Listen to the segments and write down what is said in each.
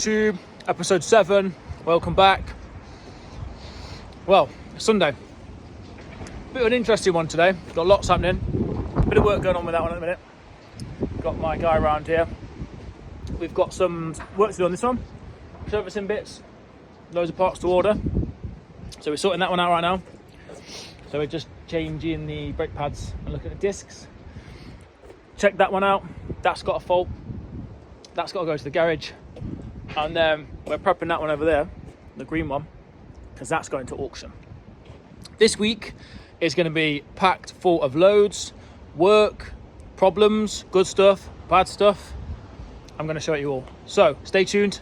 YouTube, episode 7, welcome back. Well, Sunday, bit of an interesting one today, got lots happening, bit of work going on with that one at the minute. Got my guy around here, we've got some work to do on this one, servicing bits, loads of parts to order, so we're sorting that one out right now. So we're just changing the brake pads and looking at the discs. Check that one out, that's got a fault, that's got to go to the garage. And then we're prepping that one over there, the green one, because that's going to auction. This week is going to be packed full of loads, work, problems, good stuff, bad stuff. I'm going to show it you all. So stay tuned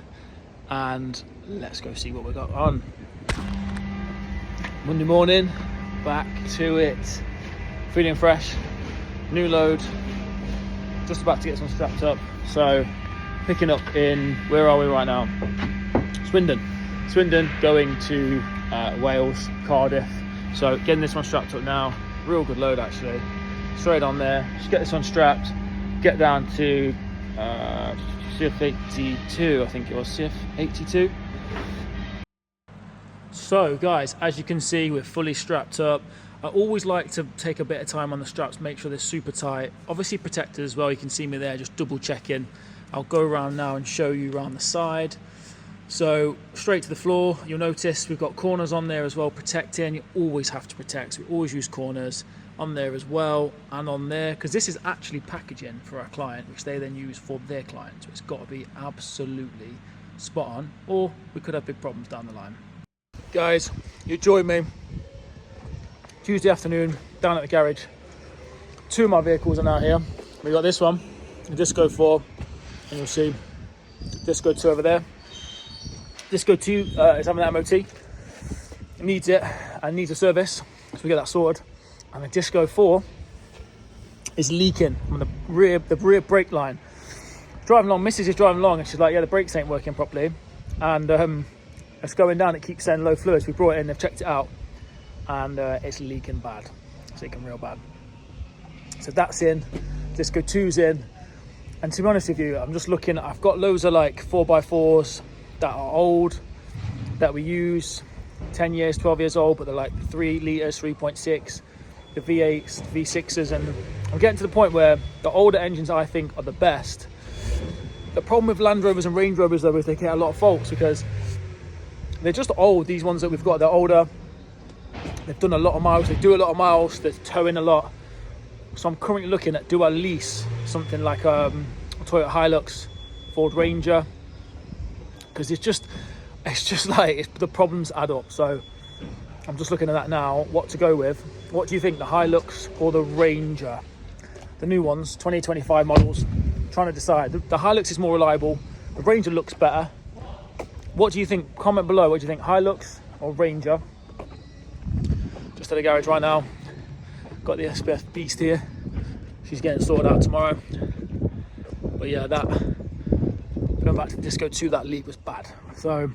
and let's go see what we got on. Monday morning, back to it. Feeling fresh, new load, just about to get some strapped up. So picking up in, where are we right now? Swindon, going to Wales, Cardiff. So getting this one strapped up now, real good load actually. Straight on there, just get this one strapped, get down to CF 82, I think it was, CF 82. So guys, as you can see, we're fully strapped up. I always like to take a bit of time on the straps, make sure they're super tight. Obviously protected as well, you can see me there, just double checking. I'll go around now and show you around the side. So straight to the floor, you'll notice we've got corners on there as well, protecting. You always have to protect, so we always use corners on there as well, and on there, because this is actually packaging for our client, which they then use for their client. So it's got to be absolutely spot on, or we could have big problems down the line. Guys, you join me Tuesday afternoon down at the garage. Two of my vehicles are now here. We got this one, the Disco 4, and you'll see Disco 2 over there. Disco 2 is having an MOT, needs it and needs a service, so we get that sorted. And the Disco 4 is leaking on the rear brake line. Driving along, Mrs. is driving along and she's like, yeah, the brakes ain't working properly. And it's going down, it keeps saying low fluids. We brought it in, they've checked it out, and it's leaking bad. It's leaking real bad. So that's in, Disco 2's in. And to be honest with you, I'm just looking, I've got loads of like 4x4s that are old, that we use, 10 years, 12 years old, but they're like 3 litres, 3.6, the V8s, V6s, and I'm getting to the point where the older engines I think are the best. The problem with Land Rovers and Range Rovers though is they get a lot of faults because they're just old. These ones that we've got, they're older, they've done a lot of miles, they do a lot of miles, they're towing a lot. So I'm currently looking at, do I lease something like a Toyota Hilux, Ford Ranger, because it's just like the problems add up. So I'm just looking at that now, what to go with. What do you think, the Hilux or the Ranger? The new ones, 2025 models, trying to decide. The Hilux is more reliable, the Ranger looks better. What do you think? Comment below, what do you think, Hilux or Ranger? Just at the garage right now. Got the SPF Beast here, she's getting sorted out tomorrow. But yeah, that, going back to the Disco 2, that leak was bad. So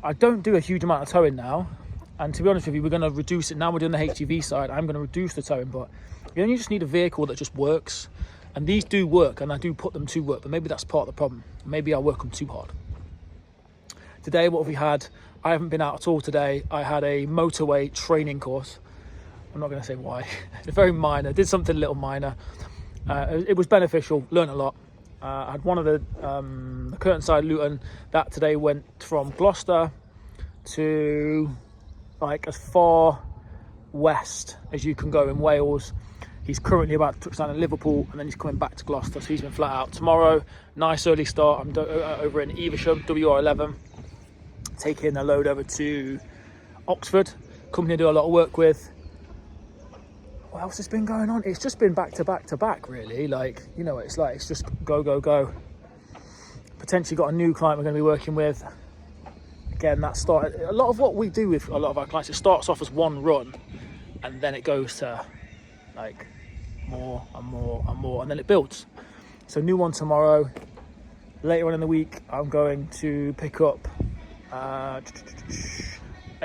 I don't do a huge amount of towing now, and to be honest with you, we're going to reduce it. Now we're doing the HGV side, I'm going to reduce the towing, but you only just need a vehicle that just works, and these do work, and I do put them to work, but maybe that's part of the problem. Maybe I work them too hard. Today, what have we had? I haven't been out at all today. I had a motorway training course. I'm not going to say why. It's very minor. Did something a little minor. It was beneficial. Learned a lot. I had one of the Curtainside Luton. That today went from Gloucester to like as far west as you can go in Wales. He's currently about to touch down in Liverpool, and then he's coming back to Gloucester. So he's been flat out. Tomorrow, nice early start. I'm over in Evesham, WR11, taking a load over to Oxford. Company I do a lot of work with. What else has been going on? It's just been back to back to back, really. Like, you know, it's like, it's just go, go, go. Potentially got a new client we're going to be working with. Again, that started, a lot of what we do with a lot of our clients, it starts off as one run, and then it goes to like more and more and more, and then it builds. So new one tomorrow. Later on in the week, I'm going to pick up an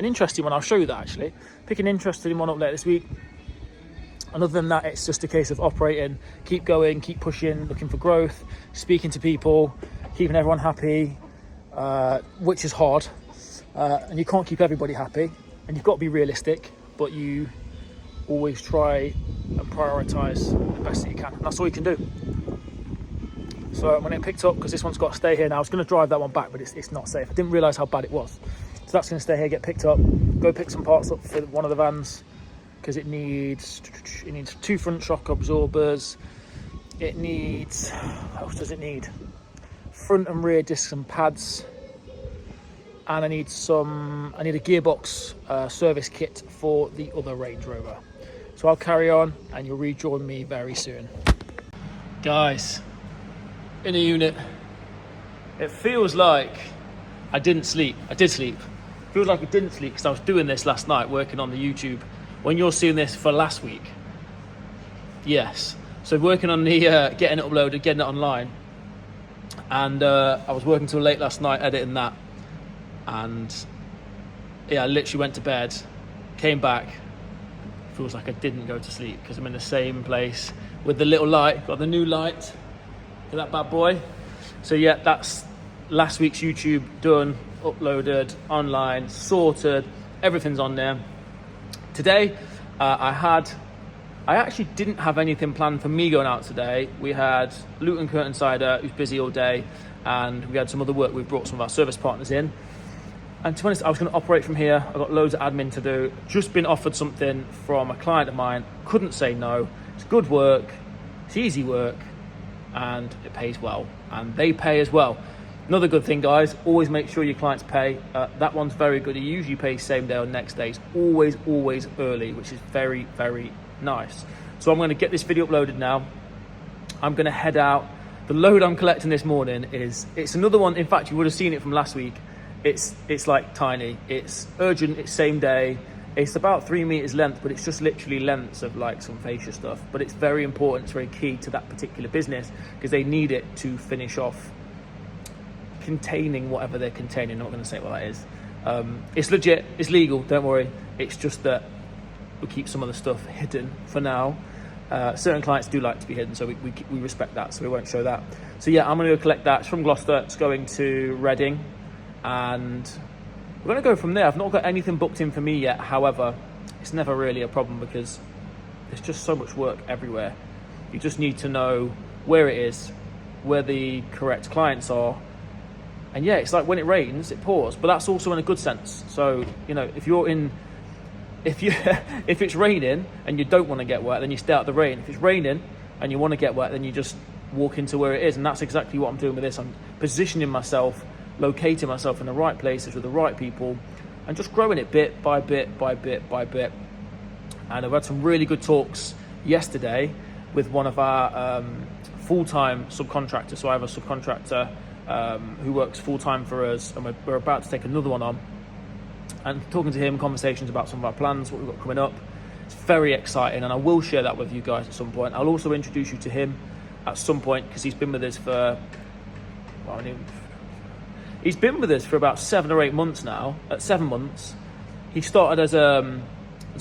interesting one. I'll show you that actually. Pick an interesting one up later this week. And other than that, it's just a case of operating, keep going, keep pushing, looking for growth, speaking to people, keeping everyone happy, which is hard, and you can't keep everybody happy, and you've got to be realistic, but you always try and prioritise the best that you can, and that's all you can do. So when it picked up, because this one's got to stay here now, I was going to drive that one back, but it's not safe. I didn't realise how bad it was. So that's going to stay here, get picked up, go pick some parts up for one of the vans, because it needs 2 front shock absorbers. It needs, what else does it need? Front and rear discs and pads. And I need a gearbox service kit for the other Range Rover. So I'll carry on and you'll rejoin me very soon. Guys, in the unit, it feels like I didn't sleep. I did sleep. It feels like I didn't sleep because I was doing this last night, working on the YouTube. When you're seeing this for last week, yes. So working on the getting it uploaded, getting it online, and I was working till late last night editing that, and yeah, I literally went to bed, came back. Feels like I didn't go to sleep because I'm in the same place with the little light. Got the new light for that bad boy. So yeah, that's last week's YouTube done, uploaded, online, sorted. Everything's on there. Today, I actually didn't have anything planned for me going out today. We had Luton Curtainsider, who's busy all day, and we had some other work. We've brought some of our service partners in. And to be honest, I was going to operate from here. I've got loads of admin to do. Just been offered something from a client of mine. Couldn't say no. It's good work. It's easy work. And it pays well. And they pay as well. Another good thing, guys, always make sure your clients pay. That one's very good. He usually pays same day or next day. It's always early, which is very, very nice. So I'm going to get this video uploaded now. I'm going to head out. The load I'm collecting this morning it's another one. In fact, you would have seen it from last week. It's like tiny. It's urgent. It's same day. It's about 3 meters length, but it's just literally lengths of like some fascia stuff. But it's very important. It's very key to that particular business because they need it to finish off containing whatever they're containing. I'm not going to say what that is. It's legit. It's legal. Don't worry. It's just that we keep some of the stuff hidden for now. Certain clients do like to be hidden, so we respect that. So we won't show that. So yeah, I'm going to go collect that. It's from Gloucester. It's going to Reading. And we're going to go from there. I've not got anything booked in for me yet. However, it's never really a problem because there's just so much work everywhere. You just need to know where it is, where the correct clients are. And yeah, it's like when it rains, it pours, but that's also in a good sense. So, you know, if it's raining and you don't want to get wet, then you stay out of the rain. If it's raining and you want to get wet, then you just walk into where it is. And that's exactly what I'm doing with this. I'm positioning myself, locating myself in the right places with the right people, and just growing it bit by bit by bit by bit. And I've had some really good talks yesterday with one of our full-time subcontractors. So I have a subcontractor who works full-time for us, and we're about to take another one on. And talking to him, conversations about some of our plans, what we've got coming up. It's very exciting, and I will share that with you guys at some point. I'll also introduce you to him at some point because he's been with us for, he's been with us for about 7 or 8 months now. At 7 months, he started as a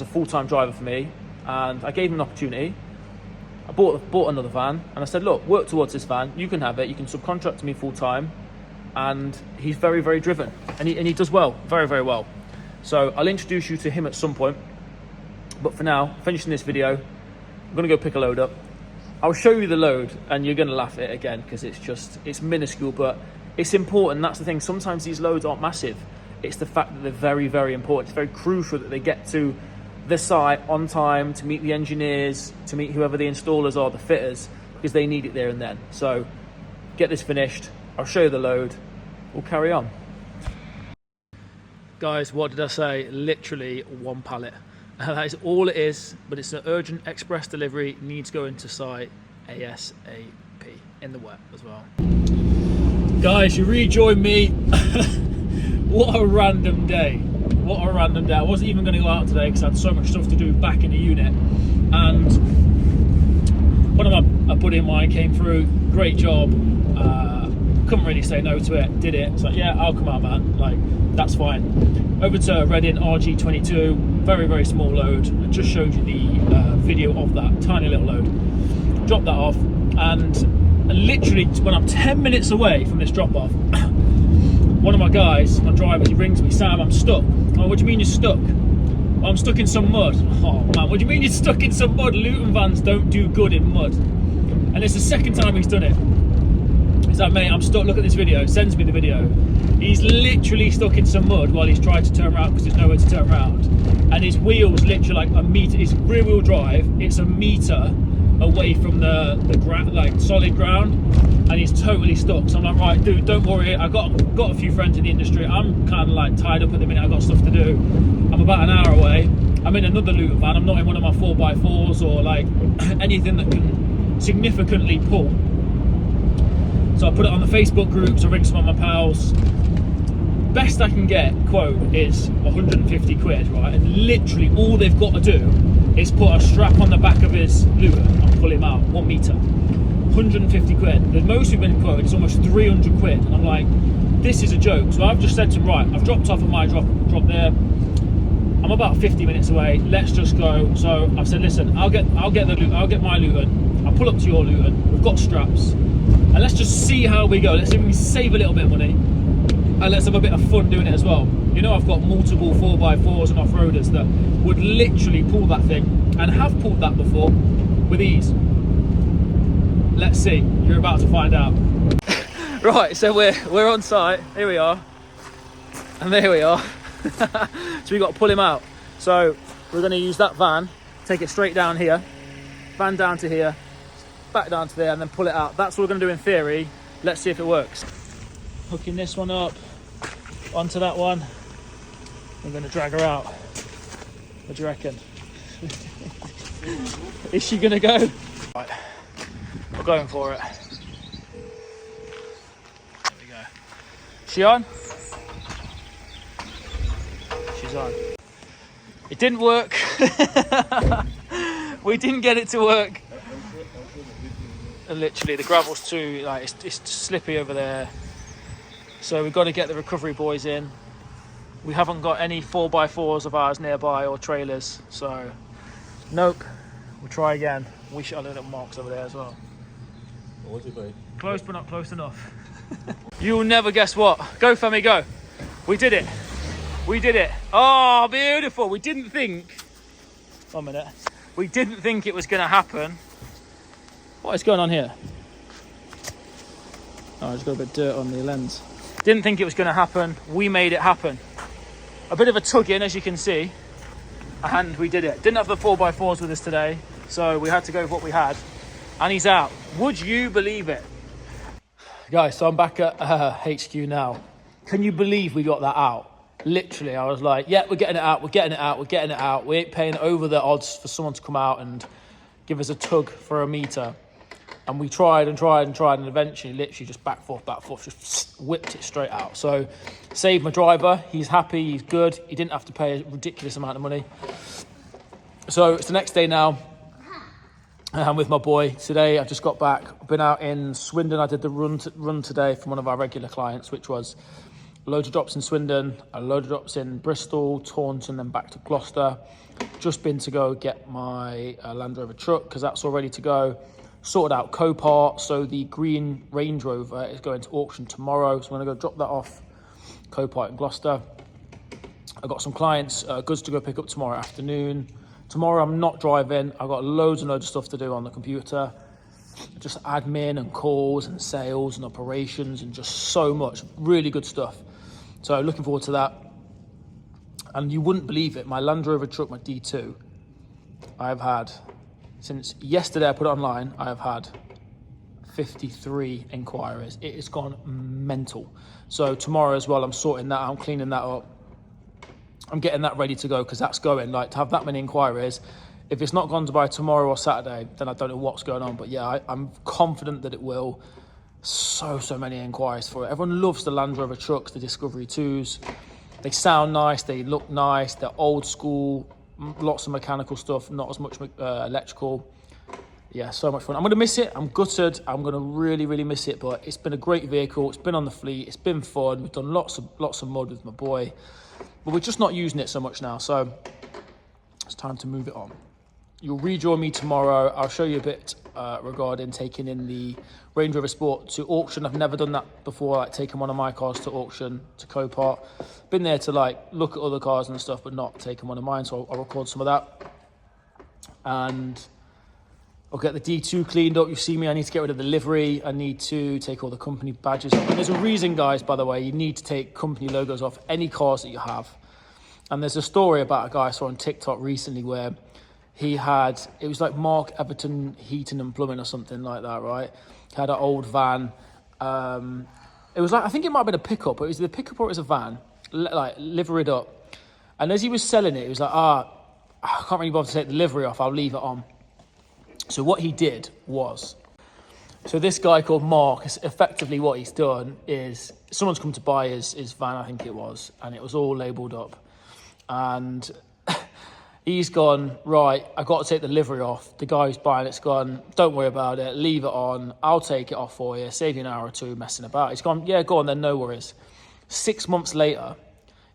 full-time driver for me, and I gave him an opportunity. I bought another van, and I said, look, work towards this van. You can have it. You can subcontract to me full-time. And he's very, very driven, and he does well, very, very well. So I'll introduce you to him at some point. But for now, finishing this video, I'm going to go pick a load up. I'll show you the load, and you're going to laugh at it again because it's minuscule, but it's important. That's the thing. Sometimes these loads aren't massive. It's the fact that they're very, very important. It's very crucial that they get to the site on time to meet the engineers, to meet whoever the installers are, the fitters, because they need it there and then. So get this finished. I'll show you the load. We'll carry on. Guys, what did I say? Literally 1 pallet. That is all it is, but it's an urgent express delivery. Needs going to site ASAP in the wet as well. Guys, you rejoin me. What a random day. What a random day. I wasn't even going to go out today because I had so much stuff to do back in the unit. And one of my buddy of mine came through. Great job. Couldn't really say no to it. Did it. It's like, yeah, I'll come out, man. Like, that's fine. Over to Reading RG22. Very, very small load. I just showed you the video of that tiny little load. Dropped that off, and And literally, when I'm 10 minutes away from this drop-off, one of my guys, my driver, he rings me, Sam, I'm stuck. Oh, what do you mean you're stuck? Oh, I'm stuck in some mud. Oh man, what do you mean you're stuck in some mud? Luton vans don't do good in mud. And it's the second time he's done it. He's like, mate, I'm stuck, look at this video. Sends me the video. He's literally stuck in some mud while he's trying to turn around because there's nowhere to turn around. And his wheel's literally like a meter, his rear wheel drive, it's a meter away from the ground, like solid ground, and he's totally stuck. So I'm like, right, dude, don't worry. I got a few friends in the industry. I'm kind of like tied up at the minute. I got stuff to do. I'm about an hour away. I'm in another Luton van. I'm not in one of my 4x4s or like anything that can significantly pull. So I put it on the Facebook groups. I ring some of my pals. Best I can get quote is 150 quid, right? And literally all they've got to do is put a strap on the back of his Luton and pull him out 1 meter. 150 quid. The most we've been quoted is almost 300 quid. And I'm like, this is a joke. So I've just said to him, right, I've dropped off at my drop there. I'm about 50 minutes away. Let's just go. So I've said, listen, I'll get my Luton. I'll pull up to your Luton. We've got straps. And let's just see how we go. Let's see if we can save a little bit of money. And let's have a bit of fun doing it as well. You know, I've got multiple 4x4s and off-roaders that would literally pull that thing and have pulled that before with ease. Let's see. You're about to find out. Right, so we're on site. Here we are. And there we are. So we've got to pull him out. So we're going to use that van, take it straight down here, van down to here, back down to there, and then pull it out. That's what we're going to do in theory. Let's see if it works. Hooking this one up onto that one. We're going to drag her out. What do you reckon? Is she going to go? Right, we're going for it. There we go. She on? She's on. It didn't work. We didn't get it to work. And literally the gravel's too, like, it's slippy over there. So we've got to get the recovery boys in. We haven't got any 4x4s of ours nearby or trailers, so nope. We'll try again. We should have little marks over there as well. What's it be? Close but not close enough. You'll never guess what. Go Femi, go. We did it. We did it. Oh, beautiful. We didn't think, 1 minute. We didn't think it was going to happen. What is going on here? Oh, I just got a bit of dirt on the lens. Didn't think it was going to happen. We made it happen. A bit of a tug in, as you can see, and we did it. Didn't have the 4x4s with us today, so we had to go with what we had. And he's out. Would you believe it? Guys, so I'm back at HQ now. Can you believe we got that out? Literally, I was like, yeah, we're getting it out, we're getting it out, we're getting it out. We ain't paying over the odds for someone to come out and give us a tug for a meter. And we tried and tried and tried, and eventually literally just back forth, just whipped it straight out. So saved my driver. He's happy, he's good. He didn't have to pay a ridiculous amount of money. So it's the next day now. I'm with my boy. Today I've just got back. I've been out in Swindon. I did the run today from one of our regular clients, which was loads of drops in Swindon, a load of drops in Bristol, Taunton, then back to Gloucester. Just been to go get my Land Rover truck because that's all ready to go. Sorted out Copart, so the green Range Rover is going to auction tomorrow. So I'm going to go drop that off Copart in Gloucester. I've got some clients, goods to go pick up tomorrow afternoon. Tomorrow I'm not driving. I've got loads and loads of stuff to do on the computer. Just admin and calls and sales and operations and just so much really good stuff. So looking forward to that. And you wouldn't believe it, my Land Rover truck, my D2, I've had, since yesterday I put it online, I have had 53 inquiries. It has gone mental. So tomorrow as well, I'm sorting that out, I'm cleaning that up. I'm getting that ready to go because that's going, like, to have that many inquiries. If it's not gone by tomorrow or Saturday, then I don't know what's going on. But yeah, I'm confident that it will. So many inquiries for it. Everyone loves the Land Rover trucks, the Discovery 2s. They sound nice, they look nice, they're old school, lots of mechanical stuff, not as much electrical. Yeah, so much fun. I'm going to miss it. I'm gutted. I'm going to really, really miss it. But it's been a great vehicle. It's been on the fleet. It's been fun. We've done lots of mud with my boy. But we're just not using it so much now. So it's time to move it on. You'll rejoin me tomorrow. I'll show you a bit regarding taking in the Range Rover Sport to auction. I've never done that before, like taking one of my cars to auction to Copart. Been there to like look at other cars and stuff, but not taking one of mine. So I'll record some of that. And I'll get the D2 cleaned up. You see me, I need to get rid of the livery. I need to take all the company badges off. And there's a reason, guys, by the way, you need to take company logos off any cars that you have. And there's a story about a guy I saw on TikTok recently where he had, it was like Mark Everton Heating and Plumbing or something like that, right? He had an old van. It was like, I think it might have been a pickup, but it was either a pickup or it was a van, like liveried up. And as he was selling it, he was like, I can't really bother to take the livery off, I'll leave it on. So what he did was, so this guy called Mark, effectively what he's done is, someone's come to buy his van, I think it was, and it was all labelled up. And he's gone, right, I've got to take the livery off. The guy who's buying it's gone, don't worry about it, leave it on, I'll take it off for you, save you an hour or two messing about. He's gone, yeah, go on then, no worries. 6 months later,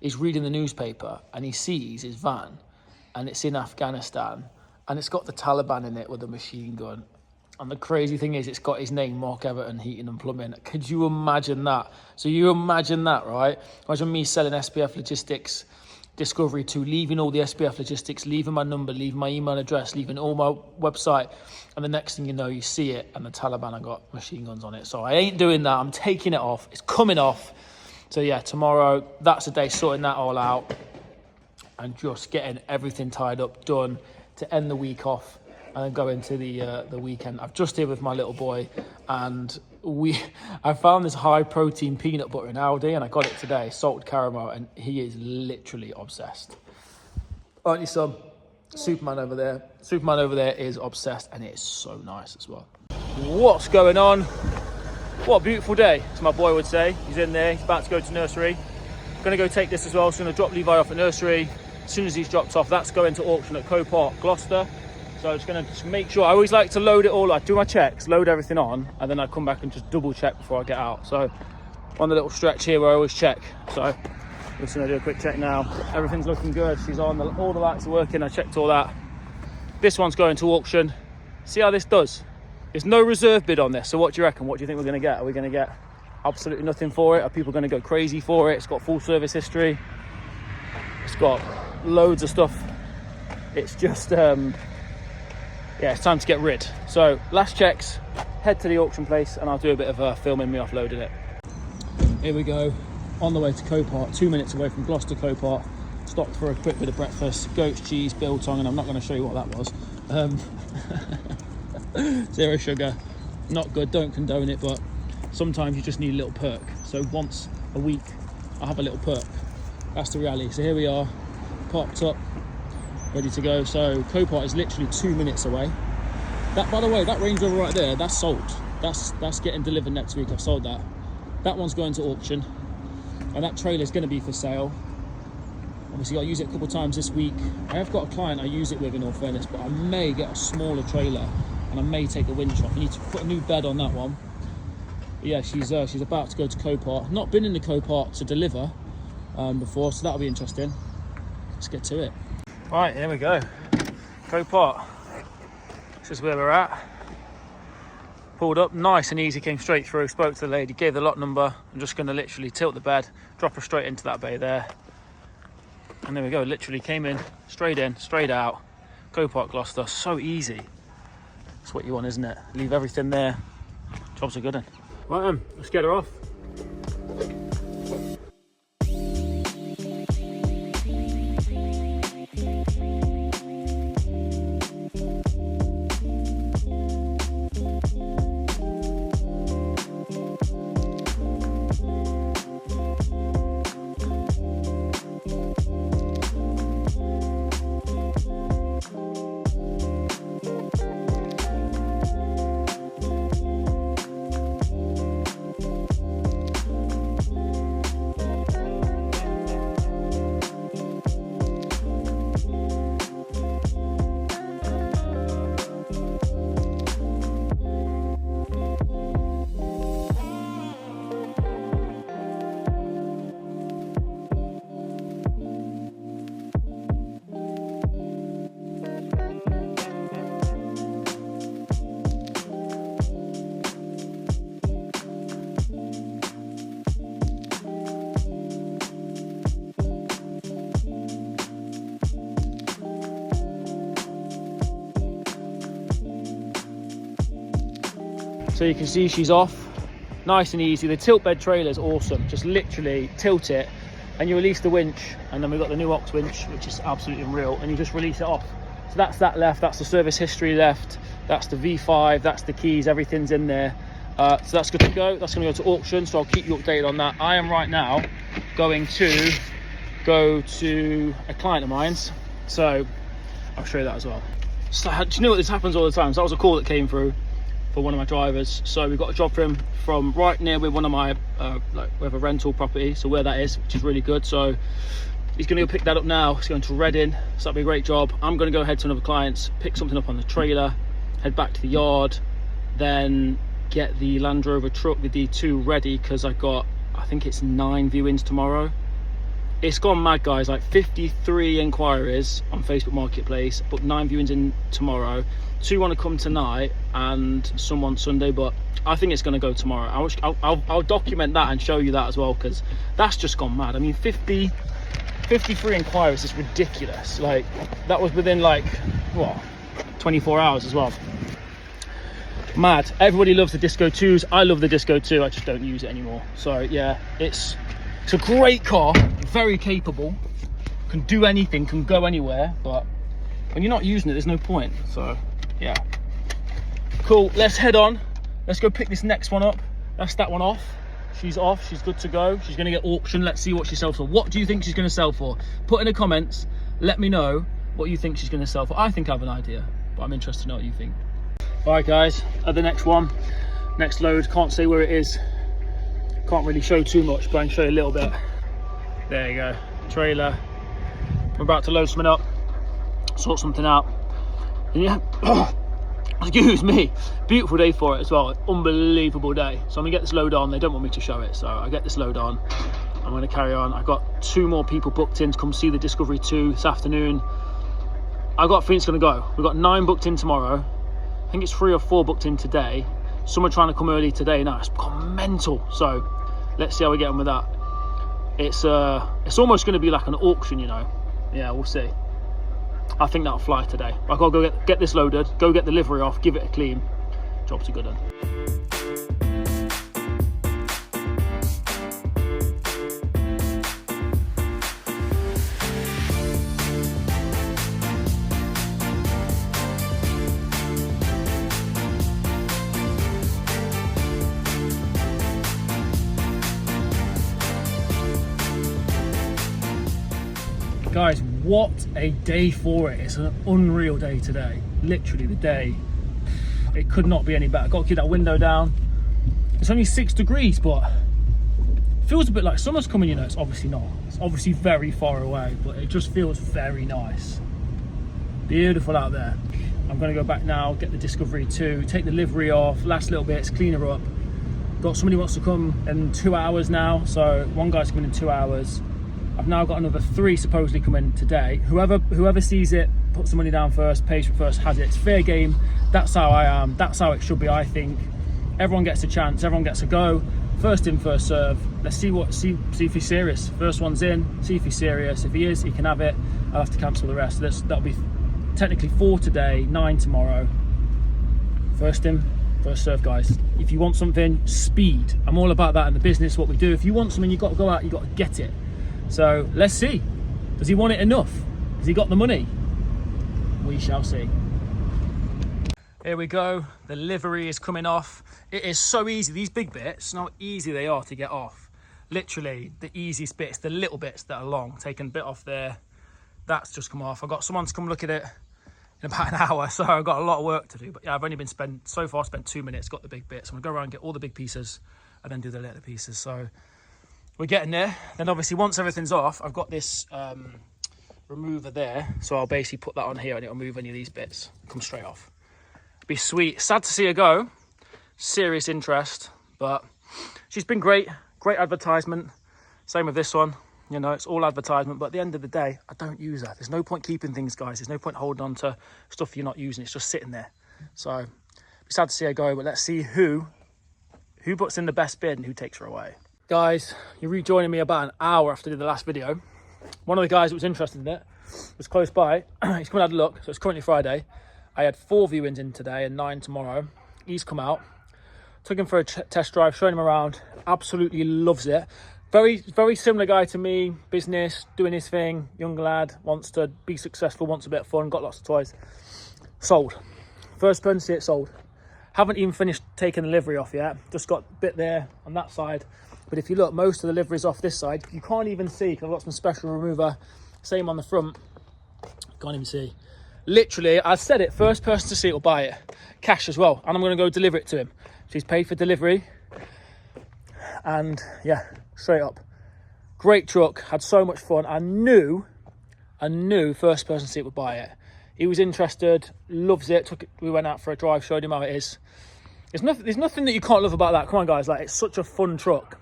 he's reading the newspaper and he sees his van and it's in Afghanistan and it's got the Taliban in it with a machine gun. And the crazy thing is, it's got his name, Mark Everton Heating and Plumbing. Could you imagine that? So you imagine that, right? Imagine me selling SPF Logistics Discovery 2, leaving all the SPF Logistics, leaving my number, leaving my email address, leaving all my website, and the next thing you know, you see it, and the Taliban have got machine guns on it. So I ain't doing that. I'm taking it off. It's coming off. So yeah, tomorrow, that's the day, sorting that all out, and just getting everything tied up, done, to end the week off, and then go into the weekend. I'm just here with my little boy, and I found this high protein peanut butter in Aldi, and I got it today, salted caramel, and he is literally obsessed. Aren't you, son? Superman over there is obsessed, and it is so nice as well. What's going on? What a beautiful day, as my boy would say. He's in there, he's about to go to nursery. Gonna go take this as well, so I'm gonna drop Levi off at nursery. As soon as he's dropped off, that's going to auction at Copart, Gloucester. So I'm just going to make sure, I always like to load it all, I do my checks, load everything on, and then I come back and just double check before I get out. So on the little stretch here where I always check. So I'm just going to do a quick check now. Everything's looking good. She's on, all the lights are working, I checked all that. This one's going to auction. See how this does? There's no reserve bid on this, so what do you reckon? What do you think we're going to get? Are we going to get absolutely nothing for it? Are people going to go crazy for it? It's got full service history. It's got loads of stuff. It's just... yeah, it's time to get rid. So last checks, head to the auction place, and I'll do a bit of filming me offloading it. Here we go, on the way to Copart, 2 minutes away from Gloucester Copart. Stopped for a quick bit of breakfast, goat's cheese, biltong, and I'm not going to show you what that was. 0 sugar, not good, don't condone it, but sometimes you just need a little perk. So once a week, I have a little perk. That's the reality. So here we are, parked up, ready to go. So Copart is literally 2 minutes away. That, by the way, that Range Rover right there, that's sold. That's getting delivered next week. I've sold that. That one's going to auction, and that trailer is going to be for sale. Obviously, I'll use it a couple of times this week. I have got a client I use it with, in all fairness, but I may get a smaller trailer, and I may take the winch off. I need to put a new bed on that one. But yeah, she's about to go to Copart. Not been in the Copart to deliver before, so that'll be interesting. Let's get to it. Right, here we go. Copart. This is where we're at. Pulled up, nice and easy, came straight through, spoke to the lady, gave the lot number. I'm just gonna literally tilt the bed, drop her straight into that bay there. And there we go, literally came in, straight out. Copart, Gloucester, so easy. That's what you want, isn't it? Leave everything there. Job's a good one. Right then, let's get her off. So you can see she's off. Nice and easy. The tilt bed trailer is awesome. Just literally tilt it and you release the winch, and then we've got the new Ox winch, which is absolutely unreal, and you just release it off. So that's that left, that's the service history left, that's the V5, that's the keys, everything's in there. So that's good to go. That's going to go to auction, so I'll keep you updated on that. I am right now going to go to a client of mine's, so I'll show you that as well. So, do you know what, this happens all the time? So that was a call that came through for one of my drivers. So we've got a job for him from right near with one of my we have a rental property, so where that is, which is really good. So he's going to go pick that up now. He's going to Reading, so that'll be a great job. I'm going to go head to another client's, pick something up on the trailer, head back to the yard, then get the Land Rover truck, the D2, ready, because I think it's 9 viewings tomorrow. It's gone mad, guys. Like 53 inquiries on Facebook Marketplace, but 9 viewings in tomorrow. 2 want to come tonight and some on Sunday, but I think it's going to go tomorrow. I'll document that and show you that as well, because that's just gone mad. I mean, 53 inquiries is ridiculous. Like, that was within like, what, 24 hours as well. Mad. Everybody loves the Disco 2s. I love the Disco 2. I just don't use it anymore. So yeah, it's a great car, very capable, can do anything, can go anywhere, but when you're not using it, there's no point. So yeah, cool. Let's head on. Let's go pick this next one up. That's that one off. She's off. She's good to go. She's going to get auctioned. Let's see what she sells for. What do you think she's going to sell for? Put in the comments. Let me know what you think she's going to sell for. I think I have an idea, but I'm interested to know what you think. All right, guys, at the next one, next load. Can't say where it is. Can't really show too much, but I can show you a little bit. There you go, trailer. We're about to load something up, sort something out. And yeah, excuse me, beautiful day for it as well. Unbelievable day. So I'm gonna get this load on. They don't want me to show it, so I get this load on. I'm gonna carry on. I've got 2 more people booked in to come see the Discovery 2 this afternoon. I've got 3 it's gonna go. We've got 9 booked in tomorrow. I think it's 3 or 4 booked in today. Some are trying to come early today. Now it's gone mental. So let's see how we get on with that. It's almost going to be like an auction, you know. Yeah, we'll see. I think that'll fly today. I've got to go get this loaded, go get the livery off, give it a clean. Job's a good one. Guys, what a day for it. It's an unreal day today. Literally the day, it could not be any better. Got to keep that window down. It's only 6 degrees, but it feels a bit like summer's coming, you know. It's obviously not. It's obviously very far away, but it just feels very nice. Beautiful out there. I'm going to go back now, get the Discovery 2, take the livery off, last little bits, clean her up. Got somebody wants to come in 2 hours now, so one guy's coming in 2 hours. I've now got another 3 supposedly coming today. Whoever sees it, puts the money down first, pays for it first, has it. It's fair game. That's how I am. That's how it should be, I think. Everyone gets a chance. Everyone gets a go. First in, first serve. Let's see if he's serious. First one's in. See if he's serious. If he is, he can have it. I'll have to cancel the rest. That'll be technically 4 today, 9 tomorrow. First in, first serve, guys. If you want something, speed. I'm all about that in the business. What we do. If you want something, you've got to go out. You've got to get it. So let's see. Does he want it enough? Has he got the money? We shall see. Here we go. The livery is coming off. It is so easy. These big bits, how easy they are to get off. Literally the easiest bits, the little bits that are long. Taking a bit off there. That's just come off. I've got someone to come look at it in about an hour, so I've got a lot of work to do. But yeah, I've only been spent 2 minutes, got the big bits. I'm gonna go around and get all the big pieces and then do the little pieces. So we're getting there. Then obviously once everything's off, I've got this remover there. So I'll basically put that on here and it'll move any of these bits, come straight off. Be sweet. Sad to see her go. Serious interest, but she's been great. Great advertisement. Same with this one. You know, it's all advertisement, but at the end of the day, I don't use her. There's no point keeping things, guys. There's no point holding on to stuff you're not using. It's just sitting there. So be sad to see her go, but let's see who puts in the best bid and who takes her away. Guys, you're rejoining me about an hour after the last video. One of the guys that was interested in it was close by. He's come and had a look. So it's currently Friday. I had 4 viewings in today and 9 tomorrow. He's come out. Took him for a test drive, showing him around. Absolutely loves it. Very similar guy to me. Business, doing his thing. Young lad, wants to be successful, wants a bit of fun, got lots of toys. Sold. First person to see it sold. Haven't even finished taking the livery off yet. Just got a bit there on that side. But if you look, most of the livery's off this side. You can't even see, because I've got some special remover. Same on the front. Can't even see. Literally, I said it, first person to see it will buy it. Cash as well. And I'm going to go deliver it to him. So he's paid for delivery. And yeah, straight up. Great truck. Had so much fun. I knew first person to see it would buy it. He was interested, loves it. We went out for a drive, showed him how it is. There's nothing that you can't love about that. Come on, guys. Like, it's such a fun truck.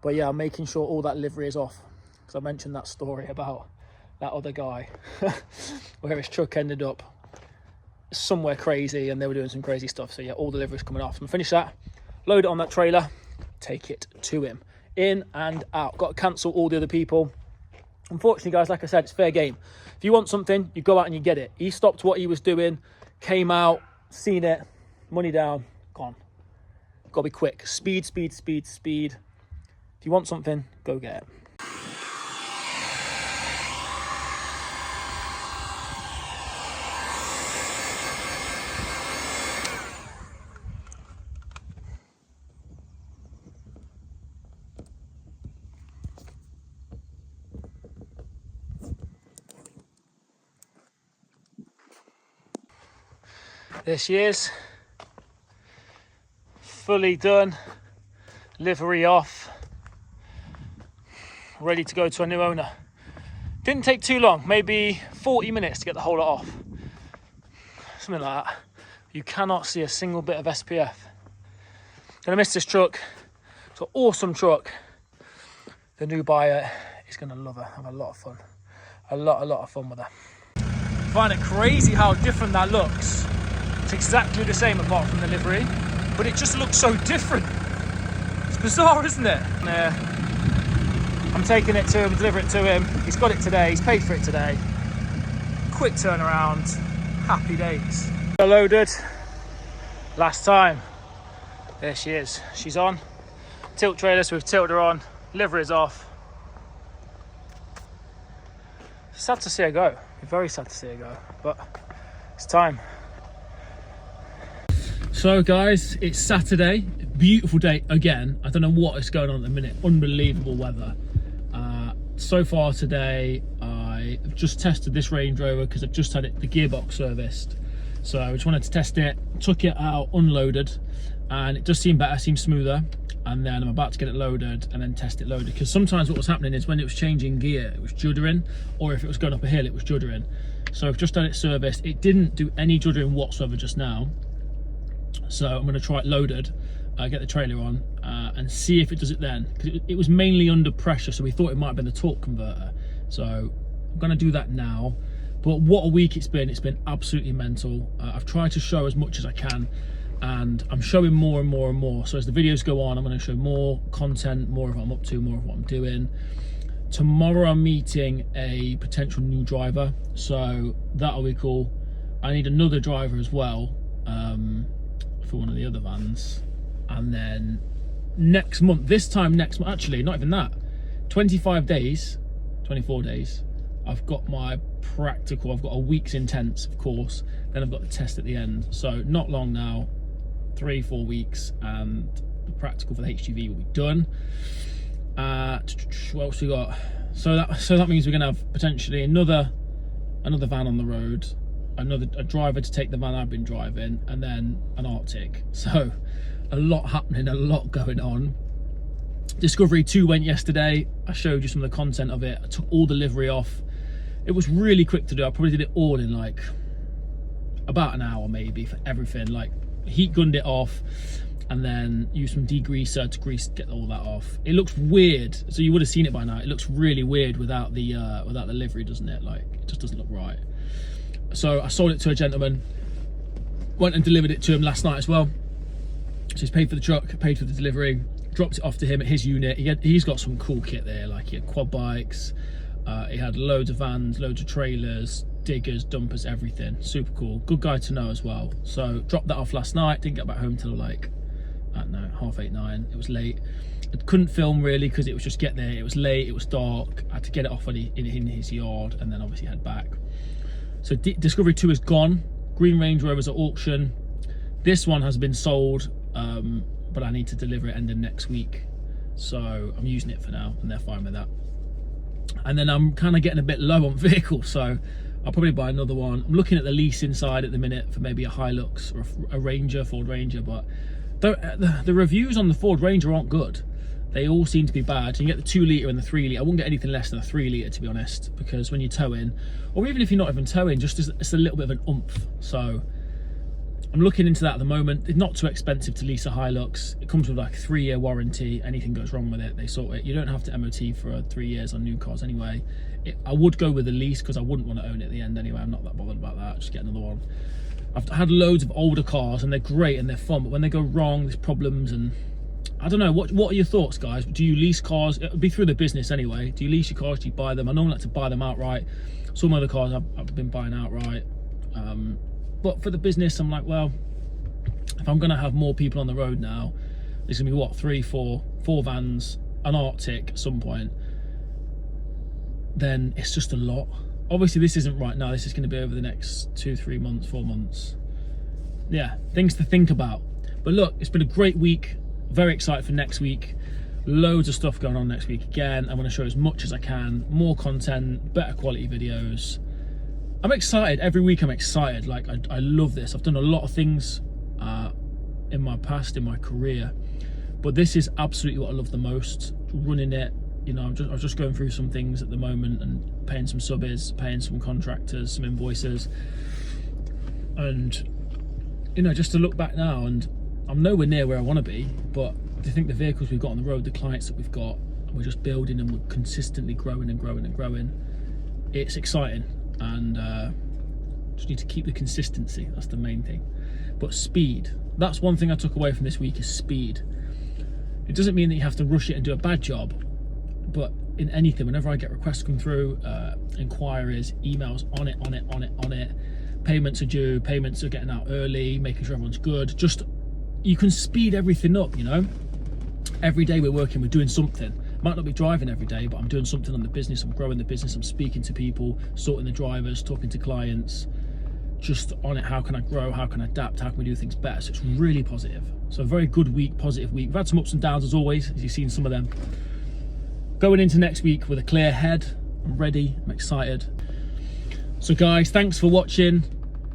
But yeah, I'm making sure all that livery is off. Because I mentioned that story about that other guy where his truck ended up somewhere crazy and they were doing some crazy stuff. So yeah, all the livery's coming off. So I'm gonna finish that, load it on that trailer, take it to him. In and out. Got to cancel all the other people. Unfortunately, guys, like I said, it's fair game. If you want something, you go out and you get it. He stopped what he was doing, came out, seen it, money down, gone. Got to be quick. Speed. If you want something, go get it. There she is, fully done, livery off, ready to go to a new owner. Didn't take too long, maybe 40 minutes to get the whole lot off. Something like that. You cannot see a single bit of SPF. Gonna miss this truck. It's an awesome truck. The new buyer is gonna love her, have a lot of fun. A lot of fun with her. I find it crazy how different that looks. It's exactly the same apart from the livery, but it just looks so different. It's bizarre, isn't it? I'm taking it to him, deliver it to him. He's got it today, he's paid for it today. Quick turnaround, happy days. Loaded, last time. There she is, she's on. Tilt trailer, so we've tilted her on. Livery's off. Sad to see her go, very sad to see her go, but it's time. So guys, it's Saturday, beautiful day again. I don't know what is going on at the minute, unbelievable weather. So far today, I have just tested this Range Rover because I've just had the gearbox serviced. So I just wanted to test it, took it out, unloaded, and it does seem better, seems smoother. And then I'm about to get it loaded and then test it loaded. Because sometimes what was happening is when it was changing gear, it was juddering, or if it was going up a hill, it was juddering. So I've just had it serviced. It didn't do any juddering whatsoever just now. So I'm going to try it loaded, get the trailer on and see if it does it then. Because it was mainly under pressure, so we thought it might have been the torque converter. So I'm going to do that now. But what a week it's been absolutely mental. I've tried to show as much as I can, and I'm showing more and more and more. So as the videos go on, I'm going to show more content, more of what I'm up to, more of what I'm doing. Tomorrow I'm meeting a potential new driver, so that'll be cool. I need another driver as well, for one of the other vans. And then next month, actually not even that, 24 days, I've got my practical. I've got a week's intense, of course, then I've got the test at the end. So not long now, 3-4 weeks, and the practical for the HGV will be done. What else we got? So that means we're gonna have potentially another van on the road, a driver to take the van I've been driving, and then an Arctic. So a lot happening, a lot going on. Discovery 2 went yesterday. I showed you some of the content of it. I took all the livery off. It was really quick to do. I probably did it all in like about an hour maybe for everything. Like heat gunned it off and then used some degreaser to get all that off. It looks weird, so you would have seen it by now. It looks really weird without the livery, doesn't it? Like it just doesn't look right. So I sold it to a gentleman, went and delivered it to him last night as well. So he's paid for the truck, paid for the delivery, dropped it off to him at his unit. He's got some cool kit there, like he had quad bikes, he had loads of vans, loads of trailers, diggers, dumpers, everything. Super cool. Good guy to know as well. So dropped that off last night, didn't get back home till like, at no, 8:30, 9. It was late. I couldn't film really because it was just get there. It was late, it was dark. I had to get it off in his yard and then obviously head back. So Discovery 2 is gone. Green Range Rover's at auction. This one has been sold, but I need to deliver it end of next week. So I'm using it for now and they're fine with that. And then I'm kind of getting a bit low on vehicles, so I'll probably buy another one. I'm looking at the lease inside at the minute for maybe a Hilux or a Ranger, Ford Ranger, but the reviews on the Ford Ranger aren't good. They all seem to be bad. You can get the 2 litre and the 3 litre. I wouldn't get anything less than a 3 litre, to be honest, because when you tow in, or even if you're not even towing, just it's a little bit of an oomph. So I'm looking into that at the moment. It's not too expensive to lease a Hilux. It comes with like a 3-year warranty. Anything goes wrong with it, they sort it. You don't have to MOT for 3 years on new cars anyway. I would go with the lease because I wouldn't want to own it at the end anyway. I'm not that bothered about that. Just get another one. I've had loads of older cars and they're great and they're fun, but when they go wrong, there's problems. And I don't know, what are your thoughts, guys? Do you lease cars? It'll be through the business anyway. Do you lease your cars? Do you buy them? I normally like to buy them outright. Some other cars I've been buying outright. But for the business, I'm like, well, if I'm going to have more people on the road now, there's going to be, what, 3, 4 vans, an Arctic at some point, then it's just a lot. Obviously, this isn't right now. This is going to be over the next 2, 3 months, 4 months. Yeah, things to think about. But look, it's been a great week. Very excited for next week. Loads of stuff going on next week again. I'm going to show as much as I can. More content, better quality videos. I'm excited. Every week I'm excited. Like, I love this. I've done a lot of things in my past, in my career, but this is absolutely what I love the most. Running it, you know, I'm just going through some things at the moment and paying some subbies, paying some contractors, some invoices, and you know, just to look back now, and I'm nowhere near where I want to be, but I think the vehicles we've got on the road, the clients that we've got, we're just building and we're consistently growing and growing and growing. It's exciting, and just need to keep the consistency. That's the main thing. But speed, that's one thing I took away from this week, is speed. It doesn't mean that you have to rush it and do a bad job, but in anything, whenever I get requests come through, inquiries, emails, on it, payments are due, payments are getting out early, making sure everyone's good, just, you can speed everything up, you know. Every day we're working, we're doing something. Might not be driving every day, but I'm doing something on the business, I'm growing the business, I'm speaking to people, sorting the drivers, talking to clients, just on it. How can I grow? How can I adapt? How can we do things better? So it's really positive. So a very good week, positive week. We've had some ups and downs as always, as you've seen some of them. Going into next week with a clear head. I'm ready, I'm excited. So guys, thanks for watching.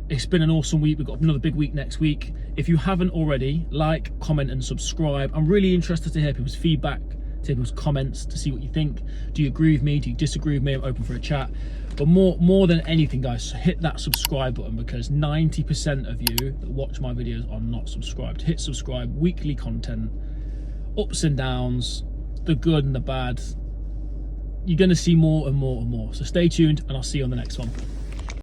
It's been an awesome week. We've got another big week next week. If you haven't already, like, comment and subscribe. I'm really interested to hear people's feedback, to hear people's comments, to see what you think. Do you agree with me? Do you disagree with me? I'm open for a chat. But more than anything, guys, hit that subscribe button, because 90% of you that watch my videos are not subscribed. Hit subscribe. Weekly content, ups and downs, the good and the bad. You're going to see more and more and more. So stay tuned, and I'll see you on the next one.